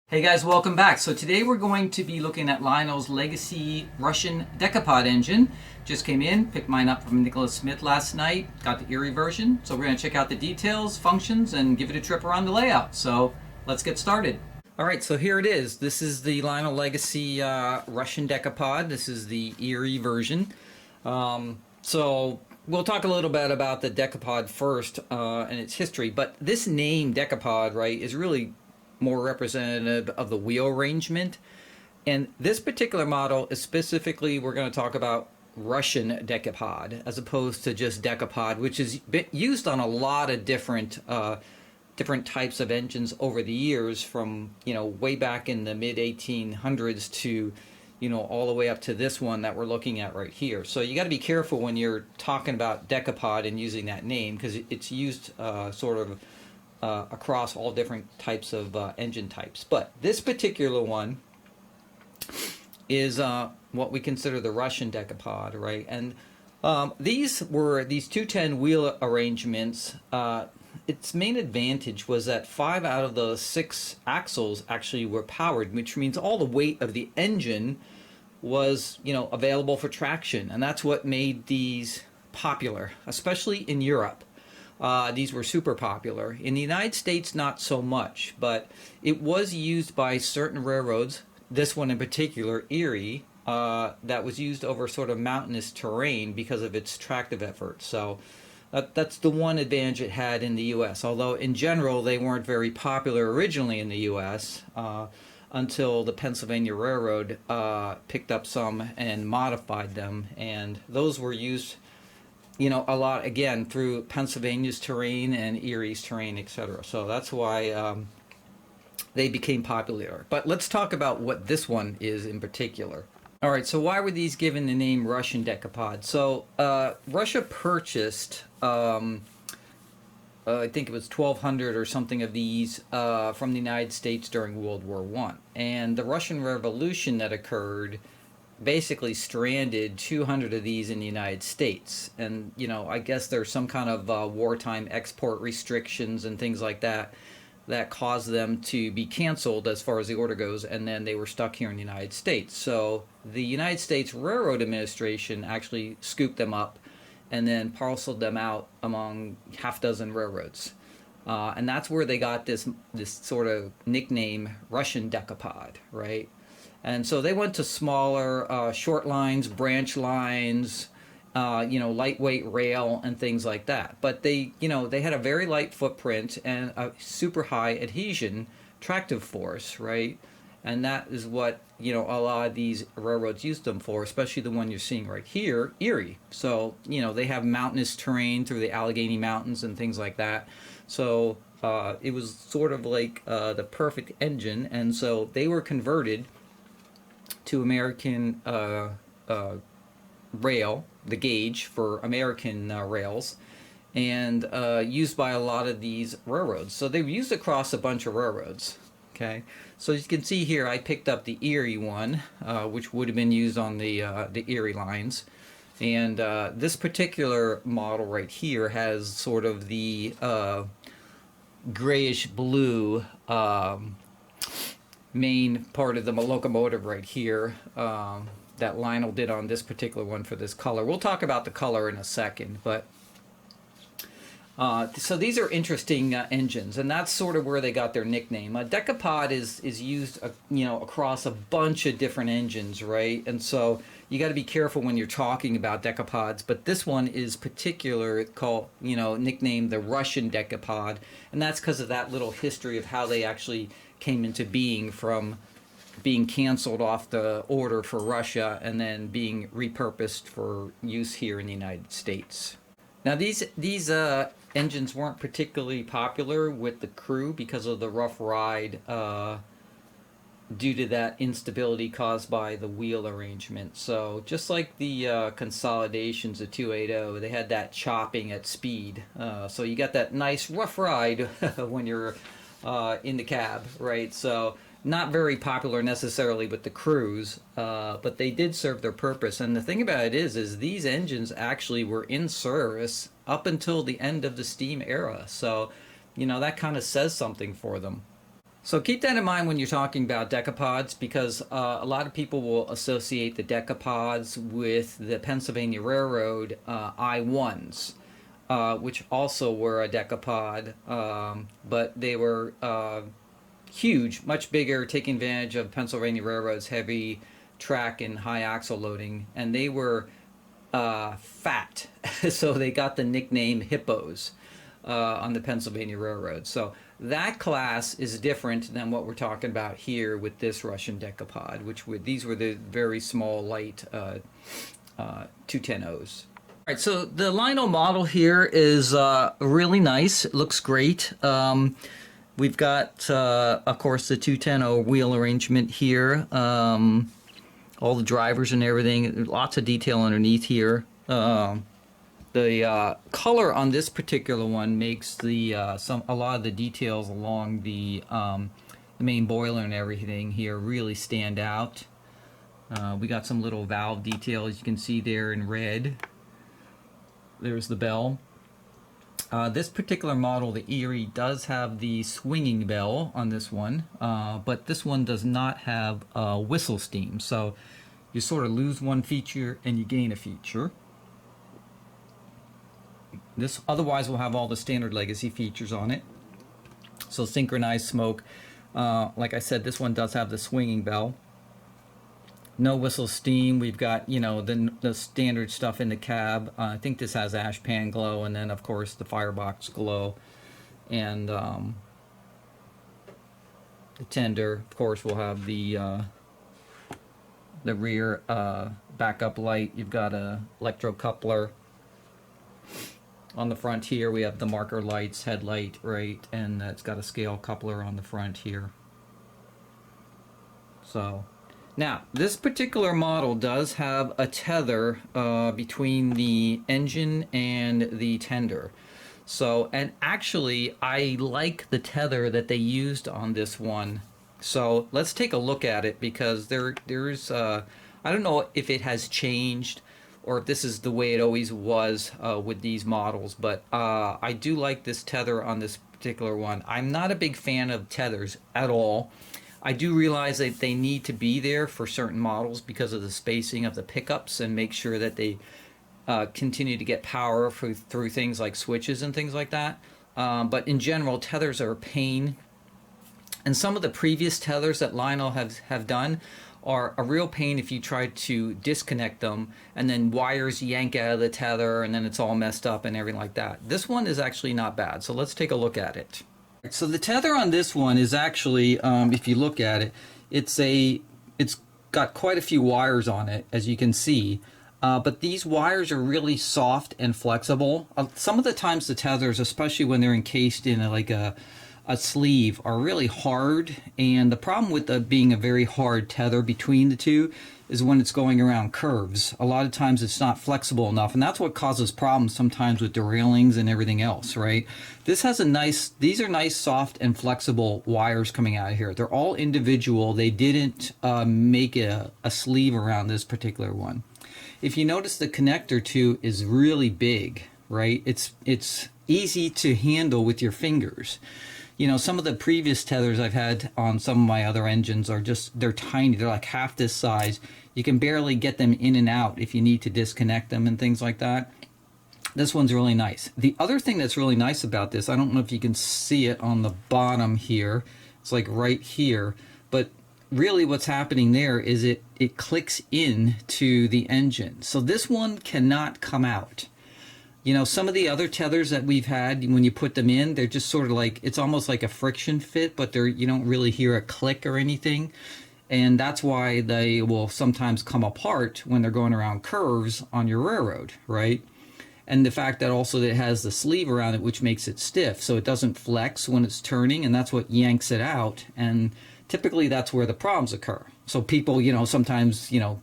Hey guys, welcome back. So today we're going to be looking at Lionel's legacy Russian Decapod engine. Just came in, picked mine up from Nicholas Smith last night, got the Erie version. So we're going to check out the details, functions, and give it a trip around the layout. So let's get started. All right, so here it is. This is the Lionel legacy Russian Decapod. This is the Erie version. So we'll talk a little bit about the Decapod first and its history. But this name Decapod, right, is really more representative of the wheel arrangement. And this particular model is specifically, we're going to talk about Russian Decapod as opposed to just Decapod, which is used on a lot of different types of engines over the years, from way back in the mid 1800s to all the way up to this one that we're looking at right here. So you got to be careful when you're talking about Decapod and using that name, because it's used sort of across all different types of engine types. But this particular one is what we consider the Russian Decapod, right? And these 210 wheel arrangements. Its main advantage was that 5 out of the 6 axles actually were powered, which means all the weight of the engine was available for traction, and that's what made these popular, especially in Europe. These were super popular. In the United States, not so much, but it was used by certain railroads, this one in particular, Erie, that was used over sort of mountainous terrain because of its tractive effort. So that's the one advantage it had in the U.S., although in general they weren't very popular originally in the U.S. Until the Pennsylvania Railroad picked up some and modified them, and those were used a lot, again, through Pennsylvania's terrain and Erie's terrain, etc. So that's why they became popular. But let's talk about what this one is in particular. All right, so why were these given the name Russian Decapod? So Russia purchased, I think it was 1,200 or something of these from the United States during World War I. And the Russian Revolution that occurred basically stranded 200 of these in the United States. And I guess there's some kind of wartime export restrictions and things like that that caused them to be canceled as far as the order goes, and then they were stuck here in the United States. So the United States Railroad Administration actually scooped them up and then parceled them out among half dozen railroads. And that's where they got this sort of nickname Russian Decapod, right? And so they went to smaller short lines, branch lines, lightweight rail and things like that. But they had a very light footprint and a super high adhesion tractive force, right? And that is what a lot of these railroads used them for, especially the one you're seeing right here, Erie. So they have mountainous terrain through the Allegheny Mountains and things like that. So it was sort of like the perfect engine, and so they were converted to American rail, the gauge for American rails, and used by a lot of these railroads. So they've used across a bunch of railroads. Okay, so as you can see here, I picked up the Erie one, which would have been used on the Erie lines, and this particular model right here has sort of the grayish blue main part of the locomotive right here that Lionel did on this particular one for this color. We'll talk about the color in a second, but so these are interesting engines, and that's sort of where they got their nickname. Decapod is used across a bunch of different engines, right? And so you got to be careful when you're talking about Decapods, but this one is particular, called nicknamed the Russian Decapod, and that's because of that little history of how they actually came into being, from being canceled off the order for Russia and then being repurposed for use here in the United States. Now these engines weren't particularly popular with the crew because of the rough ride due to that instability caused by the wheel arrangement. So just like the consolidations of 280, they had that chopping at speed. So you got that nice rough ride when you're in the cab, right? So not very popular necessarily with the crews, but they did serve their purpose. And the thing about it is these engines actually were in service up until the end of the steam era. So, that kind of says something for them. So keep that in mind when you're talking about decapods, because a lot of people will associate the decapods with the Pennsylvania Railroad I-1s, which also were a decapod, but they were huge, much bigger, taking advantage of Pennsylvania Railroad's heavy track and high axle loading, and they were fat, so they got the nickname hippos on the Pennsylvania Railroad. So that class is different than what we're talking about here with this Russian decapod, these were the very small, light 210Os. All right, so the Lionel model here is really nice. It looks great. We've got, of course, the 210 wheel arrangement here. All the drivers and everything. Lots of detail underneath here. The color on this particular one makes a lot of the details along the main boiler and everything here really stand out. We got some little valve details you can see there in red. There's the bell. This particular model, the Erie, does have the swinging bell on this one, but this one does not have whistle steam. So you sort of lose one feature and you gain a feature. This otherwise will have all the standard legacy features on it. So synchronized smoke. Like I said, this one does have the swinging bell. No whistle steam. We've got, you know, the standard stuff in the cab. I think this has ash pan glow, and then of course the firebox glow, and the tender, of course, will have the rear backup light. You've got a electro coupler. On the front here, we have the marker lights, headlight, right, and it's got a scale coupler on the front here. So. Now, this particular model does have a tether between the engine and the tender. So, and actually, I like the tether that they used on this one. So, let's take a look at it, because there's, I don't know if it has changed or if this is the way it always was with these models, but I do like this tether on this particular one. I'm not a big fan of tethers at all. I do realize that they need to be there for certain models because of the spacing of the pickups, and make sure that they continue to get power through things like switches and things like that. But in general, tethers are a pain. And some of the previous tethers that Lionel have done are a real pain if you try to disconnect them and then wires yank out of the tether and then it's all messed up and everything like that. This one is actually not bad, so let's take a look at it. So the tether on this one is actually, if you look at it, it's got quite a few wires on it, as you can see. But these wires are really soft and flexible. Some of the times the tethers, especially when they're encased in a sleeve, are really hard. And the problem with being a very hard tether between the two is when it's going around curves. A lot of times it's not flexible enough, and that's what causes problems sometimes with derailings and everything else, right? These are nice, soft and flexible wires coming out of here. They're all individual. They didn't make a sleeve around this particular one. If you notice, the connector too is really big, right? It's easy to handle with your fingers. You know, some of the previous tethers I've had on some of my other engines are they're tiny. They're like half this size. You can barely get them in and out if you need to disconnect them and things like that. This one's really nice. The other thing that's really nice about this, I don't know if you can see it on the bottom here. It's like right here. But really what's happening there is it clicks in to the engine. So this one cannot come out. You know, some of the other tethers that we've had, when you put them in, they're just sort of like, it's almost like a friction fit, but you don't really hear a click or anything. And that's why they will sometimes come apart when they're going around curves on your railroad, right? And the fact that also that it has the sleeve around it, which makes it stiff, so it doesn't flex when it's turning, and that's what yanks it out. And typically that's where the problems occur. So people, you know, sometimes, you know,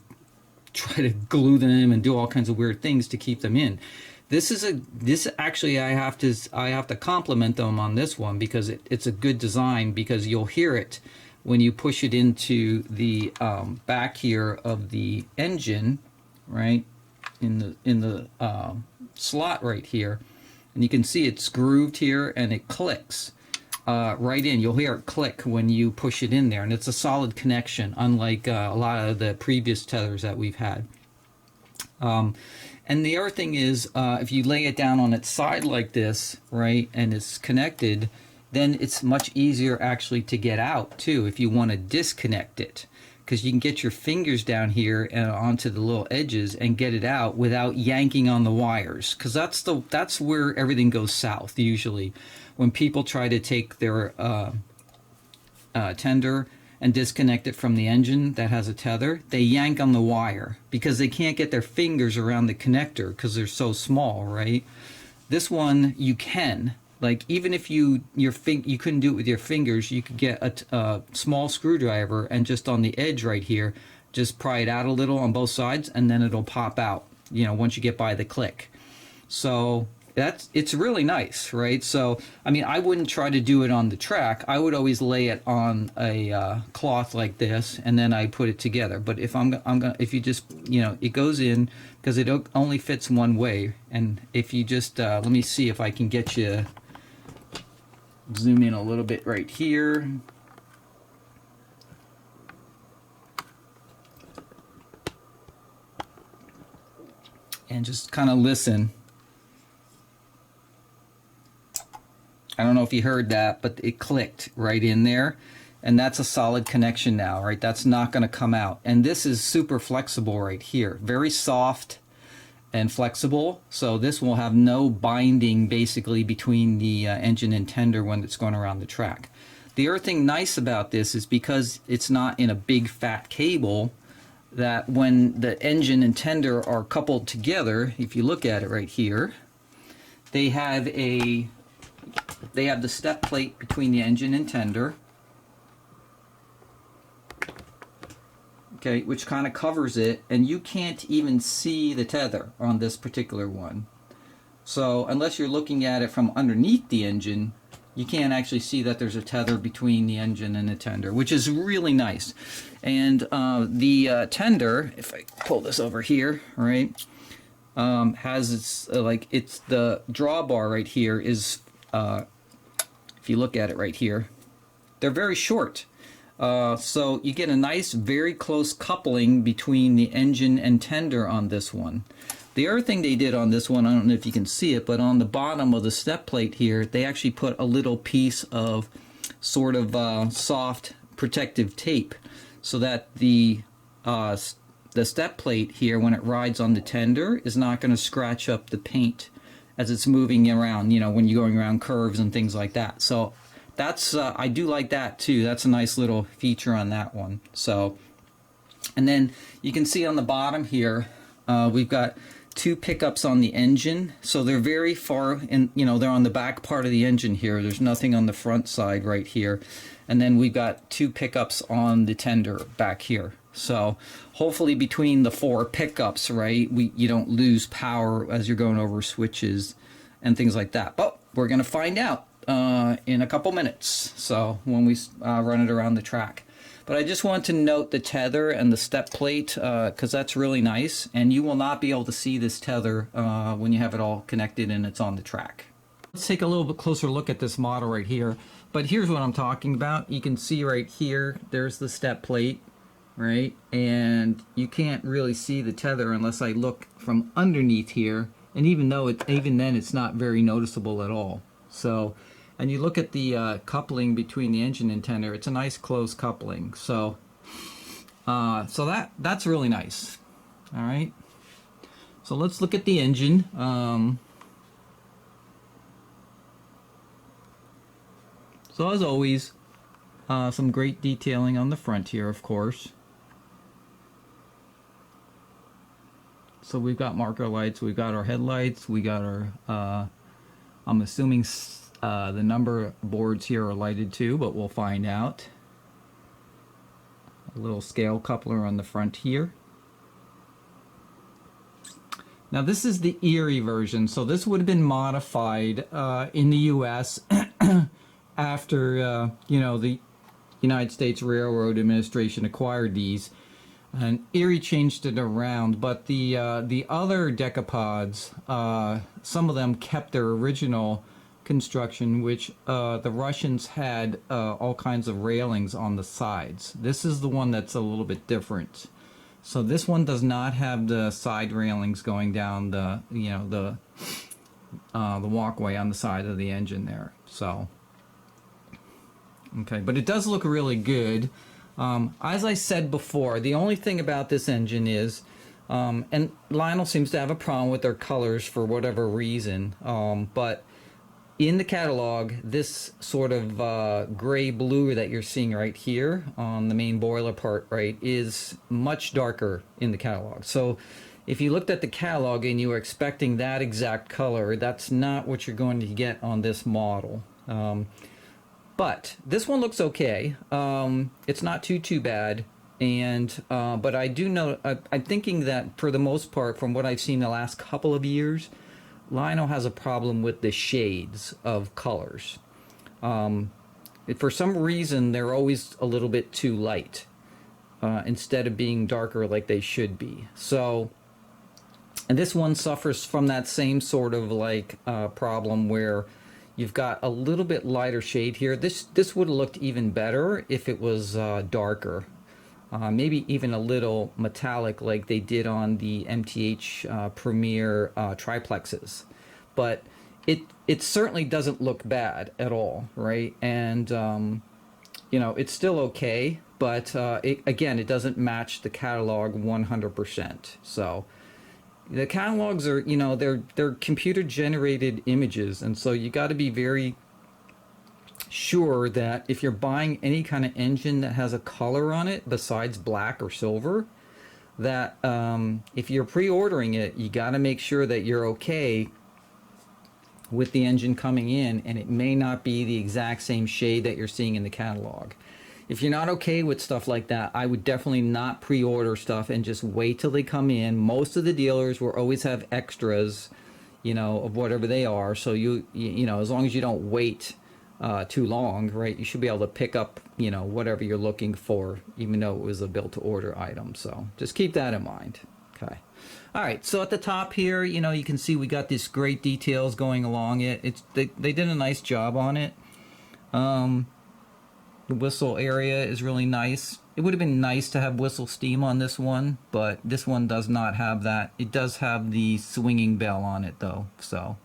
try to glue them and do all kinds of weird things to keep them in. This actually I have to compliment them on this one, because it's a good design, because you'll hear it when you push it into the back here of the engine, right, in the slot right here, and you can see it's grooved here and it clicks. right in. You'll hear it click when you push it in there, and it's a solid connection, unlike a lot of the previous tethers that we've had. And the other thing is, if you lay it down on its side like this, right, and it's connected, then it's much easier actually to get out too if you want to disconnect it, because you can get your fingers down here and onto the little edges and get it out without yanking on the wires, because that's where everything goes south usually. When people try to take their tender and disconnect it from the engine that has a tether, they yank on the wire because they can't get their fingers around the connector because they're so small, right? This one you can, like, even if you couldn't do it with your fingers, you could get a small screwdriver and just on the edge right here, just pry it out a little on both sides, and then it'll pop out, you know, once you get by the click. So it's really nice, right? So I mean, I wouldn't try to do it on the track. I would always lay it on a cloth like this, and then I put it together. But if if you just, you know, it goes in because it only fits one way. And if you just let me see if I can get you zoom in a little bit right here. And just kind of listen. I don't know if you heard that, but it clicked right in there, and that's a solid connection now, right? That's not going to come out. And this is super flexible right here, very soft and flexible, so this will have no binding basically between the engine and tender when it's going around the track. The other thing nice about this is because it's not in a big fat cable, that when the engine and tender are coupled together, if you look at it right here, they have the step plate between the engine and tender, okay, which kind of covers it, and you can't even see the tether on this particular one. So unless you're looking at it from underneath the engine, you can't actually see that there's a tether between the engine and the tender, which is really nice. And the tender, if I pull this over here, right, has its it's the drawbar right here is, if you look at it right here, they're very short. So you get a nice, very close coupling between the engine and tender on this one. The other thing they did on this one, I don't know if you can see it, but on the bottom of the step plate here, they actually put a little piece of sort of soft protective tape so that the step plate here, when it rides on the tender, is not going to scratch up the paint as it's moving around, you know, when you're going around curves and things like that. So that's, I do like that too. That's a nice little feature on that one. So, and then you can see on the bottom here, we've got two pickups on the engine. So they're very far in, you know, they're on the back part of the engine here. There's nothing on the front side right here. And then we've got two pickups on the tender back here. So hopefully between the four pickups, right, you don't lose power as you're going over switches and things like that. But we're going to find out in a couple minutes, so when we run it around the track. But I just want to note the tether and the step plate, because that's really nice, and you will not be able to see this tether when you have it all connected and it's on the track. Let's take a little bit closer look at this model right here. But here's what I'm talking about. You can see right here, there's the step plate, right? And you can't really see the tether unless I look from underneath here, and even then it's not very noticeable at all. So, and you look at the coupling between the engine and tender, it's a nice close coupling. So that's really nice. All right, so let's look at the engine. So as always, some great detailing on the front here, of course. So we've got marker lights, we've got our headlights, we got our, I'm assuming the number boards here are lighted too, but we'll find out. A little scale coupler on the front here. Now this is the Erie version, so this would have been modified in the US after you know, the United States Railroad Administration acquired these, and Erie changed it around. But the other Decapods, some of them kept their original construction, which the Russians had all kinds of railings on the sides. This is the one that's a little bit different. So this one does not have the side railings going down the the walkway on the side of the engine there. So okay, but it does look really good. As I said before, the only thing about this engine is, and Lionel seems to have a problem with their colors for whatever reason, but in the catalog, this sort of gray blue that you're seeing right here on the main boiler part, right, is much darker in the catalog. So if you looked at the catalog and you were expecting that exact color, that's not what you're going to get on this model. But this one looks okay. It's not too bad. And but I do know, I'm thinking that for the most part, from what I've seen the last couple of years, Lionel has a problem with the shades of colors. For some reason, they're always a little bit too light instead of being darker like they should be. So, and this one suffers from that same sort of like problem where you've got a little bit lighter shade here. This would have looked even better if it was darker. Maybe even a little metallic like they did on the MTH Premier triplexes. But it certainly doesn't look bad at all, right? And, you know, it's still okay, but again, it doesn't match the catalog 100%. So the catalogs are, you know, they're computer-generated images, and so you got to be very sure that if you're buying any kind of engine that has a color on it besides black or silver, that if you're pre-ordering it, you got to make sure that you're okay with the engine coming in, and it may not be the exact same shade that you're seeing in the catalog. If you're not okay with stuff like that, I would definitely not pre-order stuff and just wait till they come in. Most of the dealers will always have extras, you know, of whatever they are, so you know, as long as you don't wait too long, right, you should be able to pick up, you know, whatever you're looking for, even though it was a built to order item. So just keep that in mind. Okay. All right, so at the top here, you know, you can see we got these great details going along it. They did a nice job on it. The whistle area is really nice. It would have been nice to have whistle steam on this one, but this one does not have that. It does have the swinging bell on it though, so.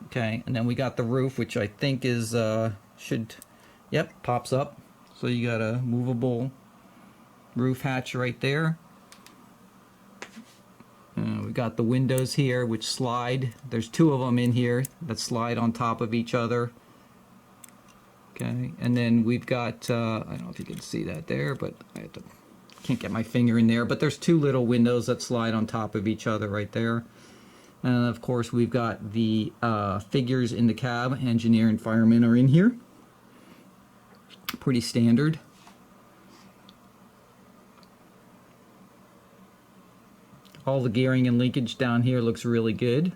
Okay, and then we got the roof, which I think is, yep, pops up. So you got a movable roof hatch right there. We got the windows here, which slide. There's two of them in here that slide on top of each other. Okay, and then we've got, I don't know if you can see that there, but can't get my finger in there, but there's two little windows that slide on top of each other right there. And of course, we've got the figures in the cab. Engineer and fireman are in here. Pretty standard. All the gearing and linkage down here looks really good.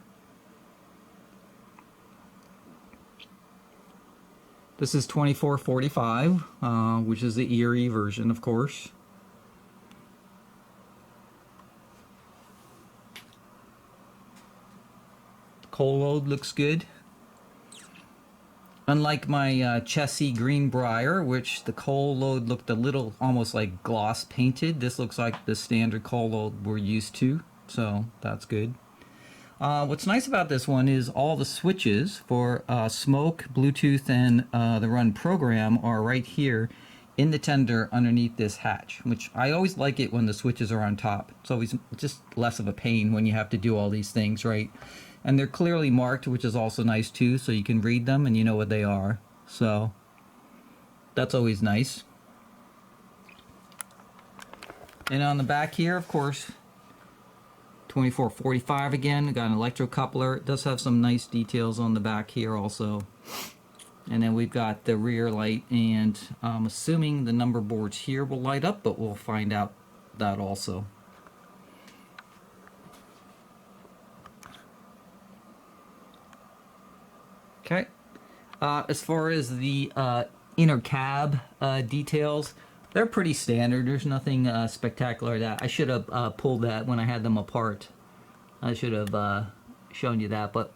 This is 2445, which is the Erie version, of course. Coal load looks good. Unlike my Chessie Greenbrier, which the coal load looked a little almost like gloss painted, this looks like the standard coal load we're used to, so that's good. What's nice about this one is all the switches for smoke, Bluetooth, and the run program are right here in the tender underneath this hatch, which I always like it when the switches are on top. It's always just less of a pain when you have to do all these things, right? And they're clearly marked, which is also nice too, so you can read them and you know what they are. So that's always nice. And on the back here, of course, 2445 again. We got an electrocoupler. It does have some nice details on the back here also. And then we've got the rear light, and I'm assuming the number boards here will light up, but we'll find out that also. Okay. As far as the inner cab details, they're pretty standard. There's nothing spectacular that I should have pulled that when I had them apart. I should have shown you that, but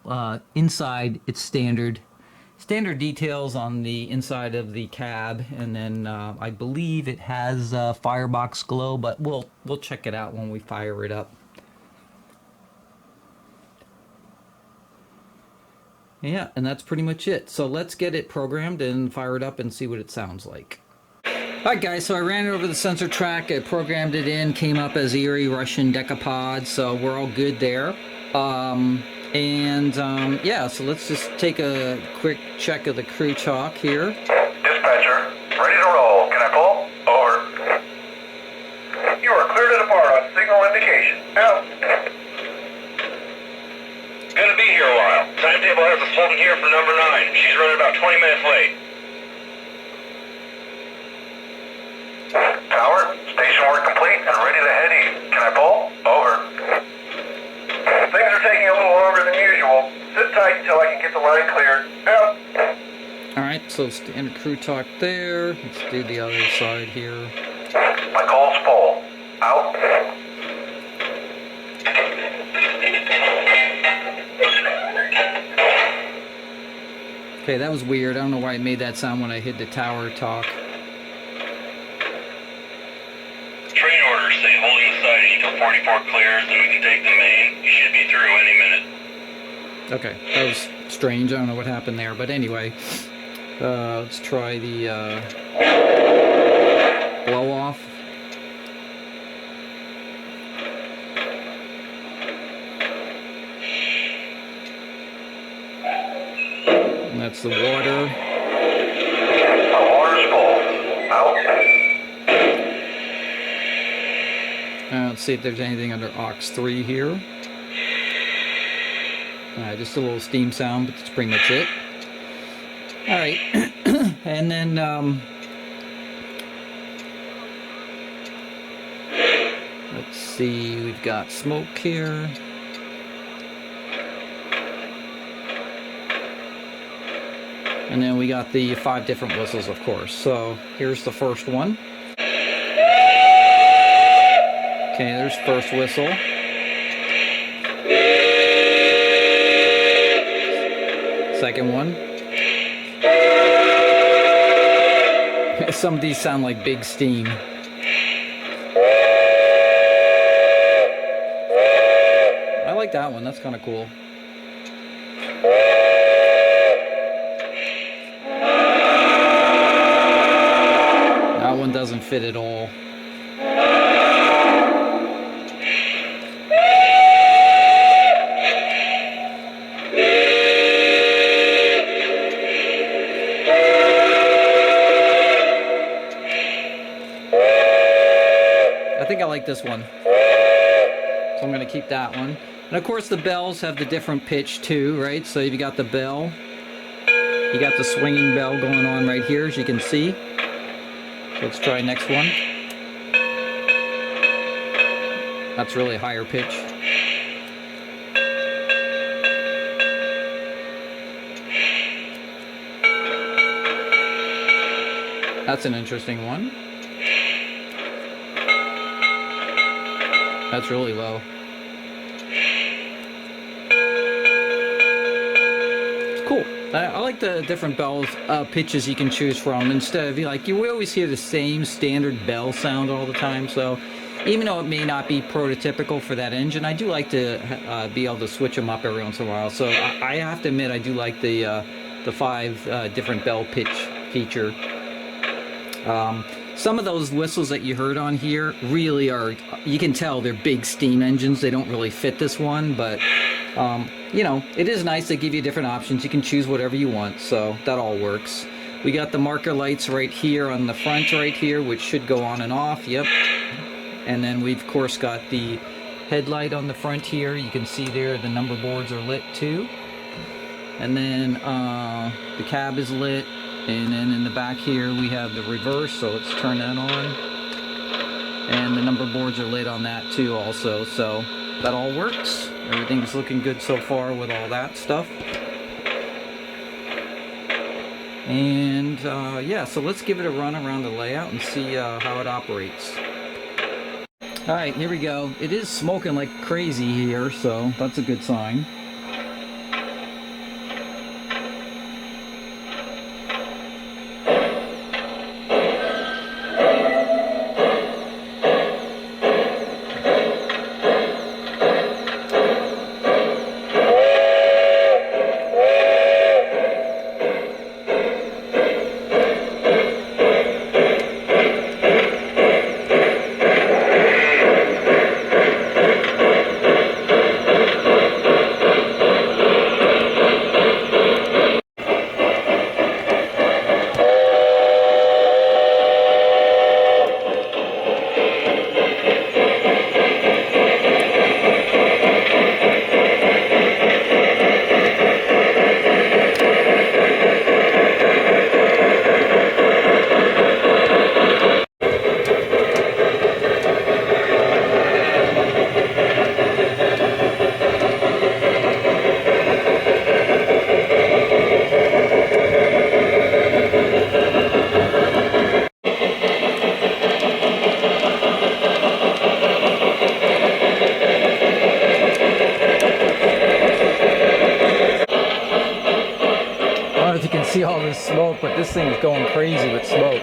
inside it's standard details on the inside of the cab, and then I believe it has firebox glow, but we'll check it out when we fire it up. Yeah, and that's pretty much it. So let's get it programmed and fire it up and see what it sounds like. Alright guys, so I ran it over the sensor track, I programmed it in, came up as Erie Russian Decapod, so we're all good there. Yeah, so let's just take a quick check of the crew talk here. Dispatcher, ready to roll. Can I pull? Over. You are clear to depart on signal indication. Out. Gonna be here a while. Timetable has us holding here for number 9. She's running about 20 minutes late. Tower, station work complete and ready to head east. Can I pull? Over. Things are taking a little longer than usual. Sit tight until I can get the line cleared. Out. Alright, so standard crew talk there. Let's do the other side here. My call's full. Out. Okay, that was weird. I don't know why it made that sound when I hit the tower talk. Train orders say holding the siding until 44 clears, then we can take the main. You should be through any minute. Okay, that was strange. I don't know what happened there, but anyway, let's try the blow off. And that's the water. The water's full. Out. Let's see if there's anything under aux 3 here. Just a little steam sound, but that's pretty much it. Alright, and then let's see, we've got smoke here. And then we got the 5 different whistles, of course. So here's the first one. Okay, there's first whistle. Second one. Some of these sound like big steam. I like that one, that's kind of cool. That one doesn't fit at all. I think I like this one, so I'm going to keep that one. And of course the bells have the different pitch too, right? So you got the bell, you got the swinging bell going on right here, as you can see. So let's try next one. That's really higher pitch. That's an interesting one. That's really low. It's cool. I like the different bells, pitches you can choose from, instead of, like, we always hear the same standard bell sound all the time. So even though it may not be prototypical for that engine, I do like to be able to switch them up every once in a while. So I have to admit, I do like the 5 different bell pitch feature. Some of those whistles that you heard on here really are, you can tell they're big steam engines. They don't really fit this one, but you know, it is nice. They give you different options. You can choose whatever you want, so that all works. We got the marker lights right here on the front right here, which should go on and off. Yep. And then we've of course got the headlight on the front here. You can see there the number boards are lit too. And then the cab is lit. And then in the back here we have the reverse, so let's turn that on. And the number boards are lit on that too also, so that all works. Everything's looking good so far with all that stuff. And yeah, so let's give it a run around the layout and see how it operates. Alright, here we go. It is smoking like crazy here, so that's a good sign. this thing is going crazy with smoke.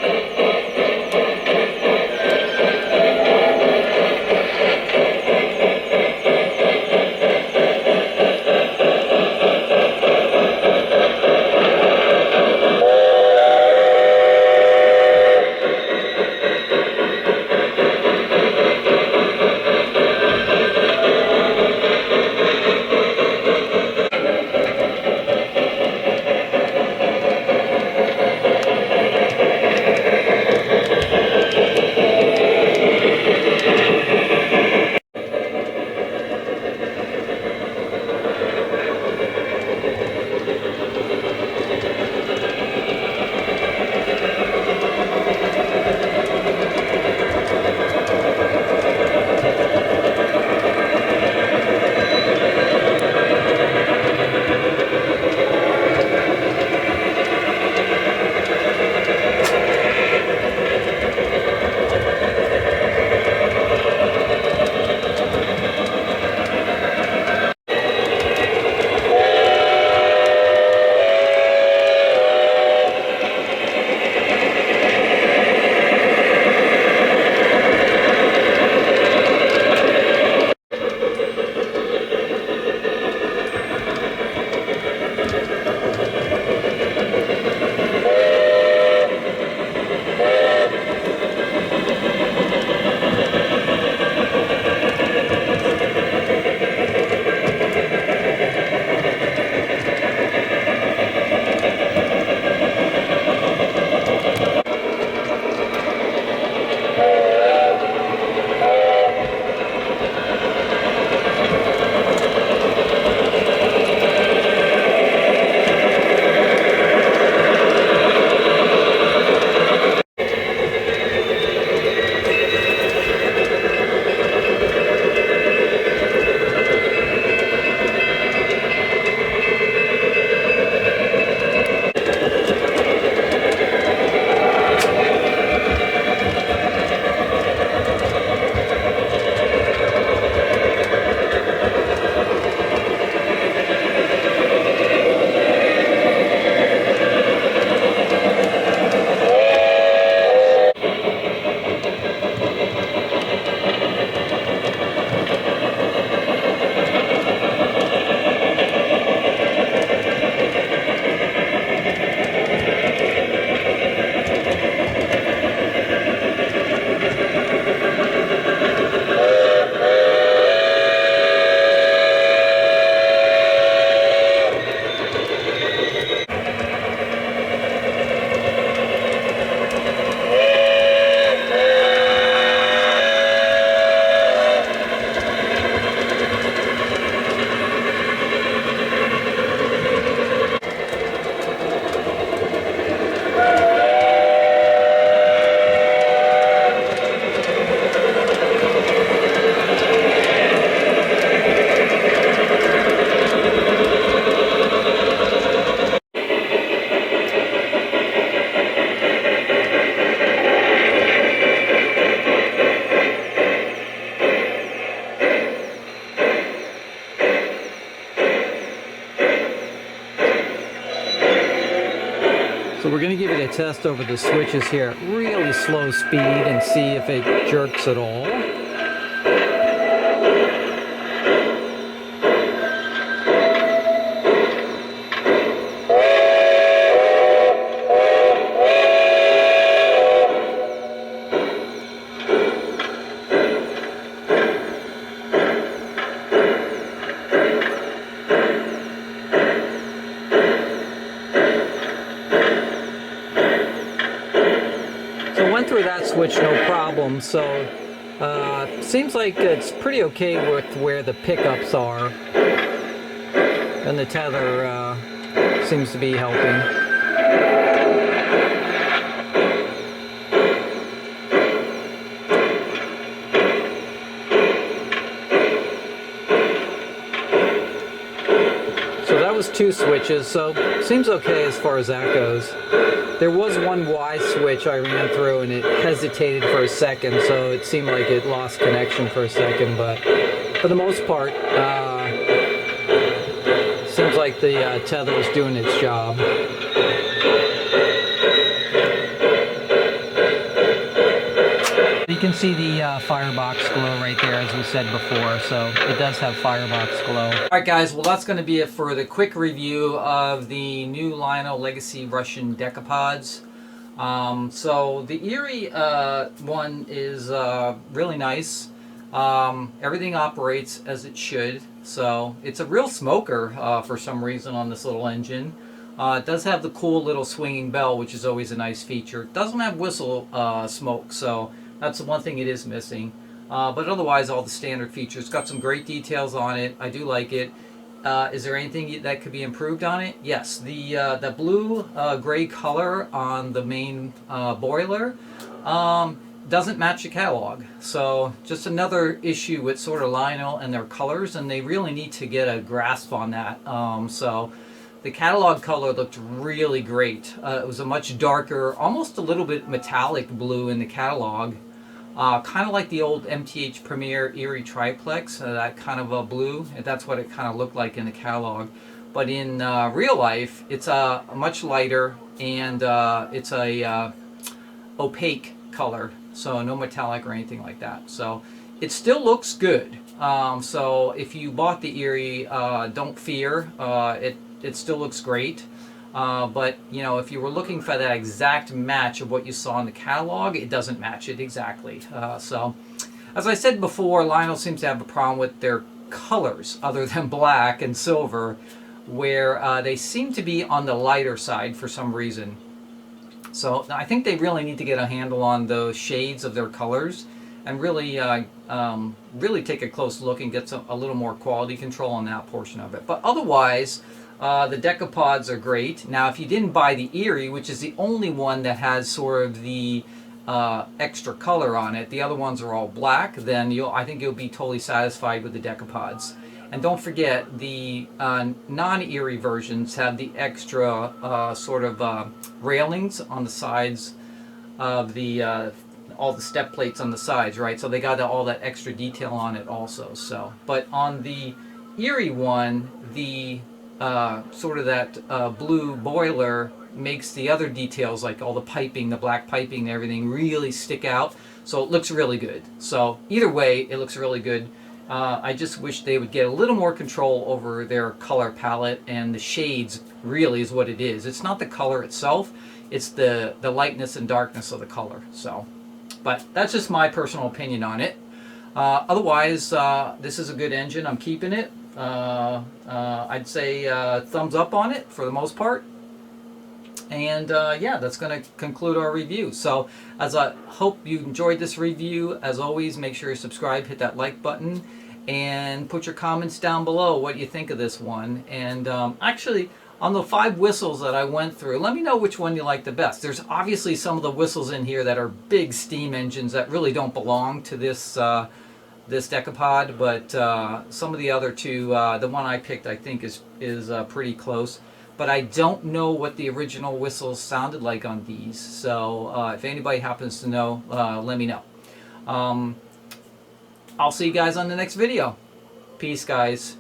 So we're going to give it a test over the switches here at really slow speed and see if it jerks at all. Through that switch no problem, so seems like it's pretty okay with where the pickups are, and the tether seems to be helping. So that was 2 switches, so seems okay as far as that goes. There was one Y switch I ran through and it hesitated for a second, so it seemed like it lost connection for a second, but for the most part, seems like the tether is doing its job. You can see the firebox glow right there, as we said before, so it does have firebox glow. Alright guys, well that's going to be it for the quick review of the new Lionel Legacy Russian Decapods. So the Erie one is really nice. Everything operates as it should, so it's a real smoker for some reason on this little engine. It does have the cool little swinging bell, which is always a nice feature. It doesn't have whistle smoke, so that's the one thing it is missing. But otherwise, all the standard features. Got some great details on it. I do like it. Is there anything that could be improved on it? Yes. The blue-gray color on the main boiler doesn't match the catalog. So just another issue with sort of Lionel and their colors, and they really need to get a grasp on that. So the catalog color looked really great. It was a much darker, almost a little bit metallic blue in the catalog. Kind of like the old MTH Premier Erie Triplex, that kind of a blue. That's what it kind of looked like in the catalog. But in real life, it's much lighter, and it's a opaque color, so no metallic or anything like that. So it still looks good. So if you bought the Erie, don't fear. It still looks great. But you know, if you were looking for that exact match of what you saw in the catalog, it doesn't match it exactly. So as I said before, Lionel seems to have a problem with their colors other than black and silver, where they seem to be on the lighter side for some reason. So I think they really need to get a handle on the shades of their colors and really really take a close look and get a little more quality control on that portion of it. But otherwise, the Decapods are great. Now, if you didn't buy the Erie, which is the only one that has sort of the extra color on it, the other ones are all black, then I think you'll be totally satisfied with the Decapods. And don't forget, the non-Erie versions have the extra sort of railings on the sides of the all the step plates on the sides, right? So they got all that extra detail on it also. So, but on the Erie one, the sort of that blue boiler makes the other details, like all the piping, the black piping and everything, really stick out. So it looks really good. So either way, it looks really good. I just wish they would get a little more control over their color palette, and the shades really is what it is. It's not the color itself, it's the lightness and darkness of the color. So, but that's just my personal opinion on it. Otherwise, this is a good engine. I'm keeping it. I'd say thumbs up on it for the most part. And yeah, that's going to conclude our review. So as I hope you enjoyed this review, as always, make sure you subscribe, hit that like button, and put your comments down below what you think of this one. And actually, on the 5 whistles that I went through, let me know which one you like the best. There's obviously some of the whistles in here that are big steam engines that really don't belong to this this Decapod, but some of the other two, the one I picked, I think is pretty close. But I don't know what the original whistles sounded like on these. So if anybody happens to know, let me know. I'll see you guys on the next video. Peace, guys.